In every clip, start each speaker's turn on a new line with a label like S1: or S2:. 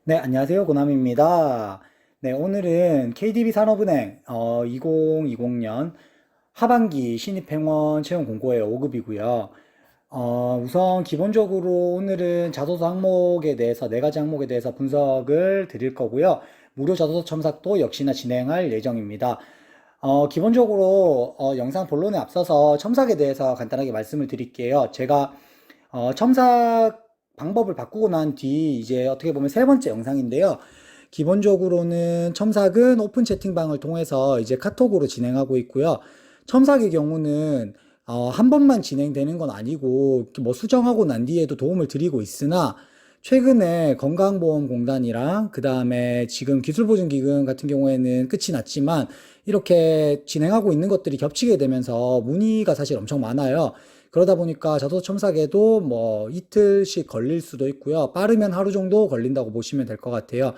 S1: 네, 안녕하세요. 고남입니다. 네, 오늘은 KDB 산업은행 2020년 하반기 신입행원 채용 공고의 5급이고요. 우선 기본적으로 오늘은 자소서 항목에 대해서 네 가지 항목에 대해서 분석을 드릴 거고요. 무료 자소서 첨삭도 역시나 진행할 예정입니다. 기본적으로 영상 본론에 앞서서 첨삭에 대해서 간단하게 말씀을 드릴게요. 제가 첨삭 방법을 바꾸고 난 뒤 이제 어떻게 보면 세 번째 영상인데요. 기본적으로는 첨삭은 오픈 채팅방을 통해서 이제 카톡으로 진행하고 있고요. 첨삭의 경우는 한 번만 진행되는 건 아니고 뭐 수정하고 난 뒤에도 도움을 드리고 있으나 최근에 건강보험공단이랑 그 다음에 지금 기술보증기금 같은 경우에는 끝이 났지만 이렇게 진행하고 있는 것들이 겹치게 되면서 문의가 사실 엄청 많아요. 그러다 보니까 자소서 첨삭에도 뭐 이틀씩 걸릴 수도 있고요. 빠르면 하루 정도 걸린다고 보시면 될 것 같아요.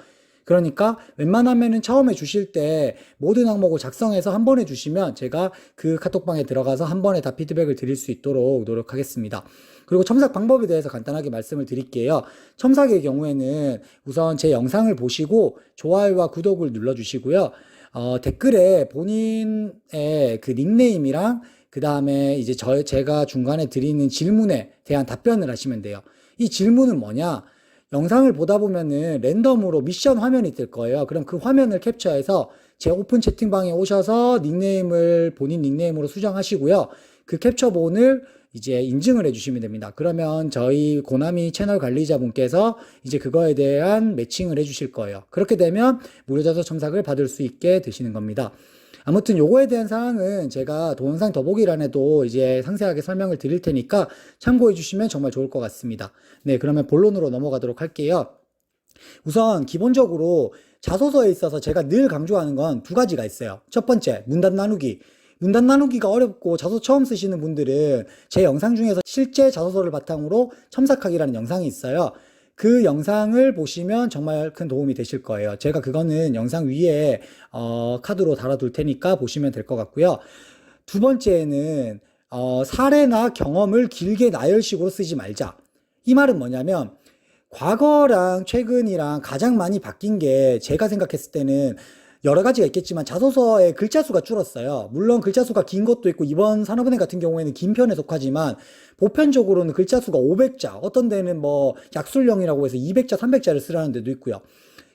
S1: 그러니까 웬만하면은 처음에 주실 때 모든 항목을 작성해서 한 번에 주시면 제가 그 카톡방에 들어가서 한 번에 다 피드백을 드릴 수 있도록 노력하겠습니다. 그리고 첨삭 방법에 대해서 간단하게 말씀을 드릴게요. 첨삭의 경우에는 우선 제 영상을 보시고 좋아요와 구독을 눌러주시고요. 댓글에 본인의 그 닉네임이랑 그 다음에 이제 제가 중간에 드리는 질문에 대한 답변을 하시면 돼요. 이 질문은 뭐냐? 영상을 보다 보면은 랜덤으로 미션 화면이 뜰 거예요. 그럼 그 화면을 캡처해서 제 오픈 채팅방에 오셔서 닉네임을 본인 닉네임으로 수정하시고요. 그 캡처본을 이제 인증을 해주시면 됩니다. 그러면 저희 고나미 채널 관리자분께서 이제 그거에 대한 매칭을 해주실 거예요. 그렇게 되면 무료 자소 첨삭을 받을 수 있게 되시는 겁니다. 아무튼 요거에 대한 사항은 제가 동영상 더보기란에도 이제 상세하게 설명을 드릴 테니까 참고해 주시면 정말 좋을 것 같습니다. 네, 그러면 본론으로 넘어가도록 할게요. 우선 기본적으로 자소서에 있어서 제가 늘 강조하는 건 두 가지가 있어요. 첫 번째, 문단 나누기. 문단 나누기가 어렵고 자소서 처음 쓰시는 분들은 제 영상 중에서 실제 자소서를 바탕으로 첨삭하기라는 영상이 있어요. 그 영상을 보시면 정말 큰 도움이 되실 거예요. 제가 그거는 영상 위에 카드로 달아둘 테니까 보시면 될 것 같고요. 두 번째는 사례나 경험을 길게 나열식으로 쓰지 말자. 이 말은 뭐냐면 과거랑 최근이랑 가장 많이 바뀐 게 제가 생각했을 때는 여러 가지가 있겠지만 자소서의 글자 수가 줄었어요. 물론 글자 수가 긴 것도 있고 이번 산업은행 같은 경우에는 긴 편에 속하지만 보편적으로는 글자 수가 500자, 어떤 데는 뭐 약술형이라고 해서 200자, 300자를 쓰라는 데도 있고요.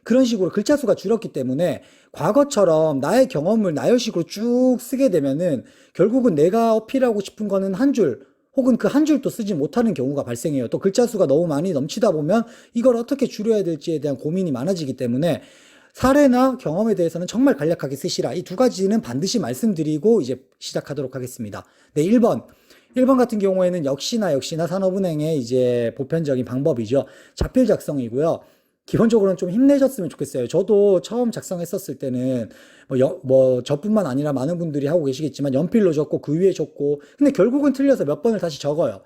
S1: 그런 식으로 글자 수가 줄었기 때문에 과거처럼 나의 경험을 나열식으로 쭉 쓰게 되면은 결국은 내가 어필하고 싶은 거는 한 줄, 혹은 그 한 줄도 쓰지 못하는 경우가 발생해요. 또 글자 수가 너무 많이 넘치다 보면 이걸 어떻게 줄여야 될지에 대한 고민이 많아지기 때문에 사례나 경험에 대해서는 정말 간략하게 쓰시라. 이 두 가지는 반드시 말씀드리고 이제 시작하도록 하겠습니다. 네, 1번. 1번 같은 경우에는 역시나 산업은행의 이제 보편적인 방법이죠. 자필 작성이고요. 기본적으로는 좀 힘내셨으면 좋겠어요. 저도 처음 작성했었을 때는 뭐 저뿐만 아니라 많은 분들이 하고 계시겠지만 연필로 적고 그 위에 적고 근데 결국은 틀려서 몇 번을 다시 적어요.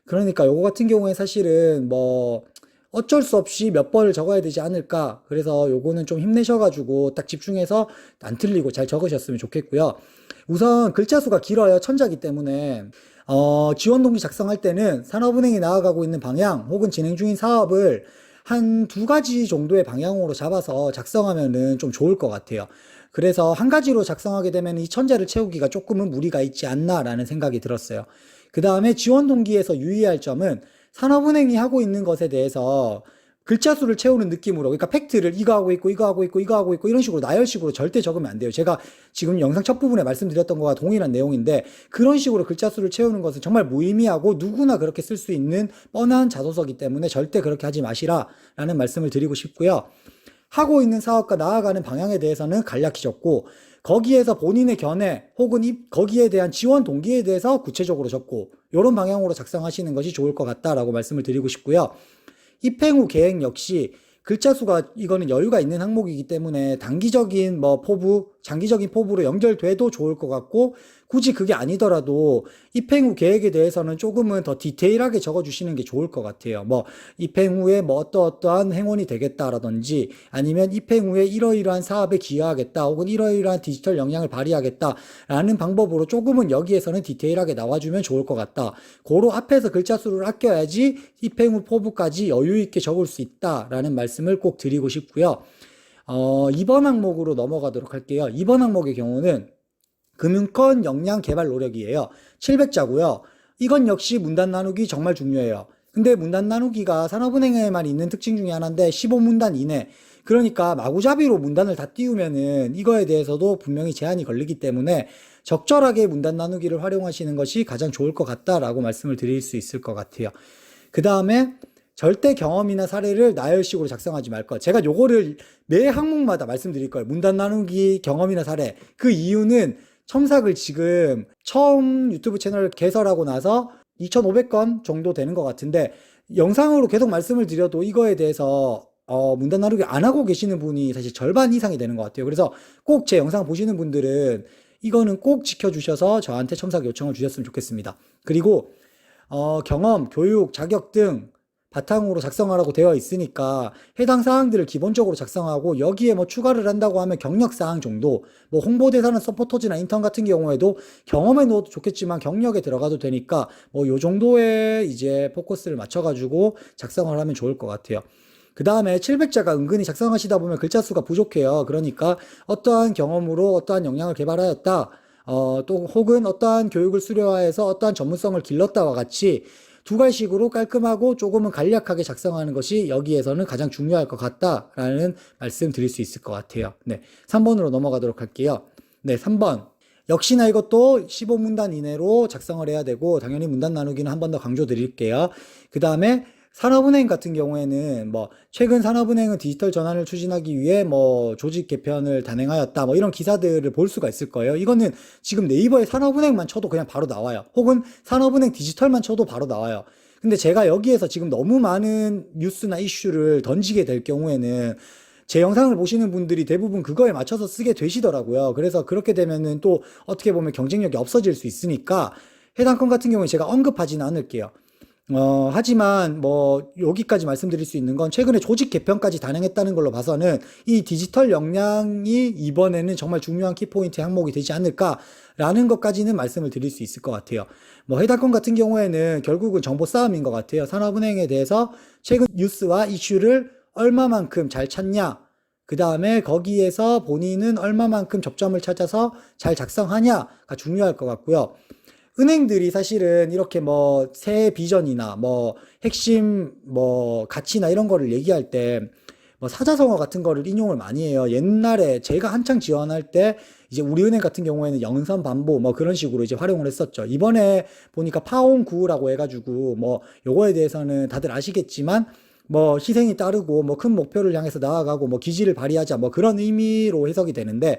S1: 그러니까 요거 같은 경우에 사실은 뭐 어쩔 수 없이 몇 번을 적어야 되지 않을까. 그래서 요거는 좀 힘내셔가지고 딱 집중해서 안 틀리고 잘 적으셨으면 좋겠고요. 우선 글자 수가 길어요. 천자기 때문에. 지원 동기 작성할 때는 산업은행이 나아가고 있는 방향 혹은 진행 중인 사업을 한 두 가지 정도의 방향으로 잡아서 작성하면은 좀 좋을 것 같아요. 그래서 한 가지로 작성하게 되면 이 천자를 채우기가 조금은 무리가 있지 않나라는 생각이 들었어요. 그 다음에 지원 동기에서 유의할 점은 산업은행이 하고 있는 것에 대해서 글자 수를 채우는 느낌으로, 그러니까 팩트를 이거 하고 있고, 이거 하고 있고, 이거 하고 있고, 이런 식으로 나열식으로 절대 적으면 안 돼요. 제가 지금 영상 첫 부분에 말씀드렸던 거와 동일한 내용인데, 그런 식으로 글자 수를 채우는 것은 정말 무의미하고 누구나 그렇게 쓸 수 있는 뻔한 자소서기 때문에 절대 그렇게 하지 마시라라는 말씀을 드리고 싶고요. 하고 있는 사업과 나아가는 방향에 대해서는 간략히 적고, 거기에서 본인의 견해 혹은 거기에 대한 지원 동기에 대해서 구체적으로 적고 이런 방향으로 작성하시는 것이 좋을 것 같다라고 말씀을 드리고 싶고요. 입행 후 계획 역시 글자 수가 이거는 여유가 있는 항목이기 때문에 단기적인 뭐 포부, 장기적인 포부로 연결돼도 좋을 것 같고 굳이 그게 아니더라도 입행 후 계획에 대해서는 조금은 더 디테일하게 적어주시는 게 좋을 것 같아요. 뭐 입행 후에 뭐 어떠어떠한 행원이 되겠다라든지 아니면 입행 후에 이러이러한 사업에 기여하겠다 혹은 이러이러한 디지털 역량을 발휘하겠다라는 방법으로 조금은 여기에서는 디테일하게 나와주면 좋을 것 같다. 고로 앞에서 글자 수를 아껴야지 입행 후 포부까지 여유 있게 적을 수 있다라는 말씀을 꼭 드리고 싶고요. 2번 항목으로 넘어가도록 할게요. 2번 항목의 경우는 금융권 역량 개발 노력이에요. 700자고요. 이건 역시 문단 나누기 정말 중요해요. 근데 문단 나누기가 산업은행에만 있는 특징 중에 하나인데 15문단 이내. 그러니까 마구잡이로 문단을 다 띄우면은 이거에 대해서도 분명히 제한이 걸리기 때문에 적절하게 문단 나누기를 활용하시는 것이 가장 좋을 것 같다라고 말씀을 드릴 수 있을 것 같아요. 그 다음에 절대 경험이나 사례를 나열식으로 작성하지 말 것. 제가 요거를 매 항목마다 말씀드릴 거예요. 문단 나누기, 경험이나 사례. 그 이유는 첨삭을 지금 처음 유튜브 채널 개설하고 나서 2,500건 정도 되는 것 같은데 영상으로 계속 말씀을 드려도 이거에 대해서 문단 나누기 안 하고 계시는 분이 사실 절반 이상이 되는 것 같아요. 그래서 꼭 제 영상 보시는 분들은 이거는 꼭 지켜주셔서 저한테 첨삭 요청을 주셨으면 좋겠습니다. 그리고 경험, 교육, 자격 등 바탕으로 작성하라고 되어 있으니까 해당 사항들을 기본적으로 작성하고 여기에 뭐 추가를 한다고 하면 경력 사항 정도, 뭐 홍보대사나 서포터즈나 인턴 같은 경우에도 경험에 넣어도 좋겠지만 경력에 들어가도 되니까 뭐 요 정도의 이제 포커스를 맞춰가지고 작성을 하면 좋을 것 같아요. 그 다음에 700자가 은근히 작성하시다 보면 글자 수가 부족해요. 그러니까 어떠한 경험으로 어떠한 역량을 개발하였다. 또 혹은 어떠한 교육을 수료하여서 어떠한 전문성을 길렀다와 같이 두 갈식으로 깔끔하고 조금은 간략하게 작성하는 것이 여기에서는 가장 중요할 것 같다라는 말씀 드릴 수 있을 것 같아요. 네, 3번으로 넘어가도록 할게요. 네, 3번. 역시나 이것도 15문단 이내로 작성을 해야 되고 당연히 문단 나누기는 한 번 더 강조 드릴게요. 그 다음에 산업은행 같은 경우에는 뭐 최근 산업은행은 디지털 전환을 추진하기 위해 뭐 조직 개편을 단행하였다 뭐 이런 기사들을 볼 수가 있을 거예요. 이거는 지금 네이버에 산업은행만 쳐도 그냥 바로 나와요. 혹은 산업은행 디지털만 쳐도 바로 나와요. 근데 제가 여기에서 지금 너무 많은 뉴스나 이슈를 던지게 될 경우에는 제 영상을 보시는 분들이 대부분 그거에 맞춰서 쓰게 되시더라고요. 그래서 그렇게 되면은 또 어떻게 보면 경쟁력이 없어질 수 있으니까 해당 건 같은 경우에 제가 언급하지는 않을게요. 하지만 뭐 여기까지 말씀드릴 수 있는 건 최근에 조직 개편까지 단행했다는 걸로 봐서는 이 디지털 역량이 이번에는 정말 중요한 키포인트 항목이 되지 않을까라는 것까지는 말씀을 드릴 수 있을 것 같아요. 뭐 해당 건 같은 경우에는 결국은 정보 싸움인 것 같아요. 산업은행에 대해서 최근 뉴스와 이슈를 얼마만큼 잘 찾냐, 그 다음에 거기에서 본인은 얼마만큼 접점을 찾아서 잘 작성하냐가 중요할 것 같고요. 은행들이 사실은 이렇게 뭐 새 비전이나 뭐 핵심 뭐 가치나 이런 거를 얘기할 때 뭐 사자성어 같은 거를 인용을 많이 해요. 옛날에 제가 한창 지원할 때 이제 우리은행 같은 경우에는 영선 반보 뭐 그런 식으로 이제 활용을 했었죠. 이번에 보니까 파온구라고 해가지고 뭐 요거에 대해서는 다들 아시겠지만 뭐 희생이 따르고 뭐 큰 목표를 향해서 나아가고 뭐 기지를 발휘하자 뭐 그런 의미로 해석이 되는데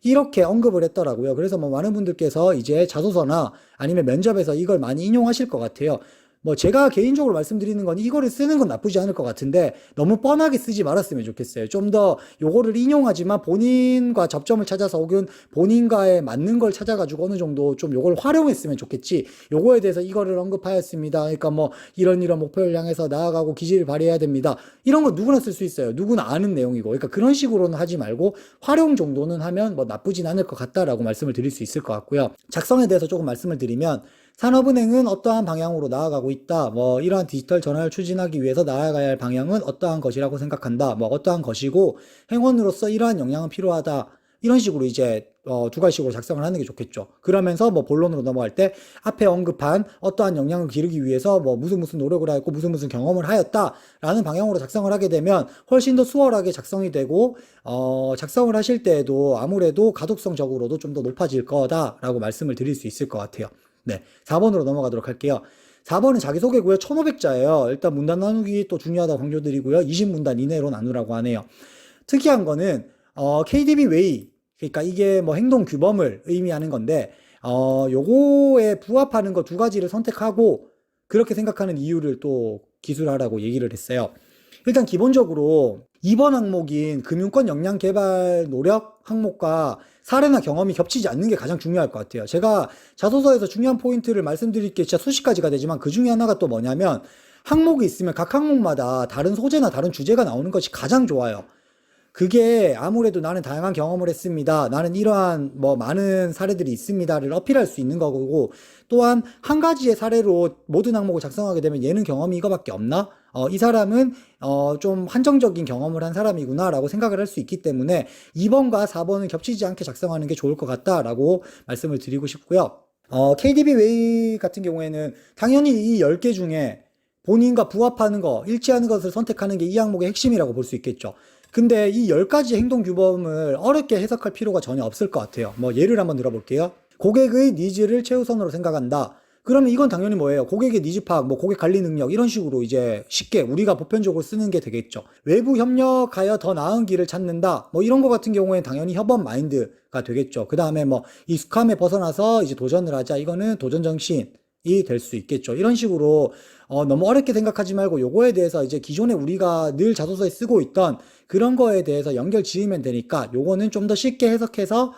S1: 이렇게 언급을 했더라고요. 그래서 뭐 많은 분들께서 이제 자소서나 아니면 면접에서 이걸 많이 인용하실 것 같아요. 뭐 제가 개인적으로 말씀드리는 건 이거를 쓰는 건 나쁘지 않을 것 같은데 너무 뻔하게 쓰지 말았으면 좋겠어요. 좀 더 요거를 인용하지만 본인과 접점을 찾아서 혹은 본인과에 맞는 걸 찾아가지고 어느 정도 좀 요걸 활용했으면 좋겠지. 요거에 대해서 이거를 언급하였습니다. 그러니까 뭐 이런 목표를 향해서 나아가고 기지를 발휘해야 됩니다. 이런 거 누구나 쓸 수 있어요. 누구나 아는 내용이고. 그러니까 그런 식으로는 하지 말고 활용 정도는 하면 뭐 나쁘진 않을 것 같다라고 말씀을 드릴 수 있을 것 같고요. 작성에 대해서 조금 말씀을 드리면 산업은행은 어떠한 방향으로 나아가고 있다. 뭐 이러한 디지털 전환을 추진하기 위해서 나아가야 할 방향은 어떠한 것이라고 생각한다. 뭐 어떠한 것이고 행원으로서 이러한 역량은 필요하다. 이런 식으로 이제 두 가지식으로 작성을 하는 게 좋겠죠. 그러면서 뭐 본론으로 넘어갈 때 앞에 언급한 어떠한 역량을 기르기 위해서 뭐 무슨 노력을 하였고 무슨 경험을 하였다라는 방향으로 작성을 하게 되면 훨씬 더 수월하게 작성이 되고 작성을 하실 때에도 아무래도 가독성적으로도 좀 더 높아질 거다라고 말씀을 드릴 수 있을 것 같아요. 네, 4번으로 넘어가도록 할게요. 4번은 자기소개고요. 1500자예요. 일단 문단 나누기 또 중요하다고 강조드리고요. 20문단 이내로 나누라고 하네요. 특이한 거는 KDB 웨이, 그러니까 이게 뭐 행동 규범을 의미하는 건데 요거에 부합하는 거 두 가지를 선택하고 그렇게 생각하는 이유를 또 기술하라고 얘기를 했어요. 일단 기본적으로 2번 항목인 금융권 역량 개발 노력 항목과 사례나 경험이 겹치지 않는 게 가장 중요할 것 같아요. 제가 자소서에서 중요한 포인트를 말씀드릴 게 진짜 수십 가지가 되지만 그 중에 하나가 또 뭐냐면 항목이 있으면 각 항목마다 다른 소재나 다른 주제가 나오는 것이 가장 좋아요. 그게 아무래도 나는 다양한 경험을 했습니다. 나는 이러한 뭐 많은 사례들이 있습니다를 어필할 수 있는 거고, 또한 한 가지의 사례로 모든 항목을 작성하게 되면 얘는 경험이 이거밖에 없나? 이 사람은 좀 한정적인 경험을 한 사람이구나라고 생각을 할 수 있기 때문에 2번과 4번은 겹치지 않게 작성하는 게 좋을 것 같다라고 말씀을 드리고 싶고요. KDB 웨이 같은 경우에는 당연히 이 10개 중에 본인과 부합하는 거, 일치하는 것을 선택하는 게 이 항목의 핵심이라고 볼 수 있겠죠. 근데 이 10가지 행동 규범을 어렵게 해석할 필요가 전혀 없을 것 같아요. 뭐 예를 한번 들어볼게요. 고객의 니즈를 최우선으로 생각한다. 그러면 이건 당연히 뭐예요? 고객의 니즈 파악, 뭐 고객 관리 능력 이런 식으로 이제 쉽게 우리가 보편적으로 쓰는 게 되겠죠. 외부 협력하여 더 나은 길을 찾는다. 뭐 이런 거 같은 경우에는 당연히 협업 마인드가 되겠죠. 그 다음에 뭐 익숙함에 벗어나서 이제 도전을 하자. 이거는 도전 정신이 될 수 있겠죠. 이런 식으로 너무 어렵게 생각하지 말고 요거에 대해서 이제 기존에 우리가 늘 자소서에 쓰고 있던 그런 거에 대해서 연결 지으면 되니까 요거는 좀 더 쉽게 해석해서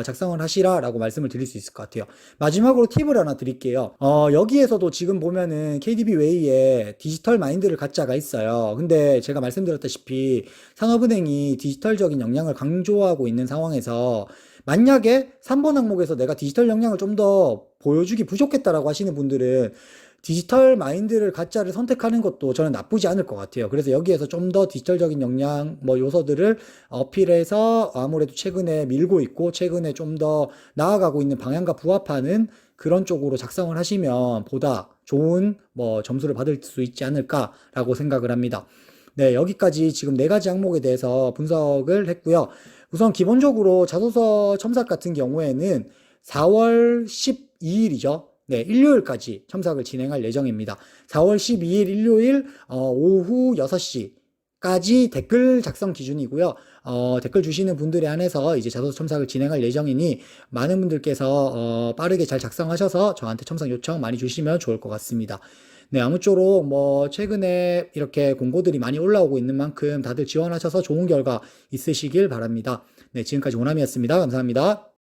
S1: 작성을 하시라라고 말씀을 드릴 수 있을 것 같아요. 마지막으로 팁을 하나 드릴게요. 여기에서도 지금 보면은 KDB 웨이에 디지털 마인드를 갖자가 있어요. 근데 제가 말씀드렸다시피 산업은행이 디지털적인 역량을 강조하고 있는 상황에서 만약에 3번 항목에서 내가 디지털 역량을 좀 더 보여주기 부족했다라고 하시는 분들은 디지털 마인드를 가짜를 선택하는 것도 저는 나쁘지 않을 것 같아요. 그래서 여기에서 좀 더 디지털적인 역량 뭐 요소들을 어필해서 아무래도 최근에 밀고 있고 최근에 좀 더 나아가고 있는 방향과 부합하는 그런 쪽으로 작성을 하시면 보다 좋은 뭐 점수를 받을 수 있지 않을까라고 생각을 합니다. 네, 여기까지 지금 4가지 항목에 대해서 분석을 했고요. 우선 기본적으로 자소서 첨삭 같은 경우에는 4월 12일이죠. 네, 일요일까지 첨삭을 진행할 예정입니다. 4월 12일 일요일 오후 6시까지 댓글 작성 기준이고요. 댓글 주시는 분들에 한해서 이제 자소서 첨삭을 진행할 예정이니 많은 분들께서 빠르게 잘 작성하셔서 저한테 첨삭 요청 많이 주시면 좋을 것 같습니다. 네, 아무쪼록 뭐 최근에 이렇게 공고들이 많이 올라오고 있는 만큼 다들 지원하셔서 좋은 결과 있으시길 바랍니다. 네, 지금까지 오남이었습니다. 감사합니다.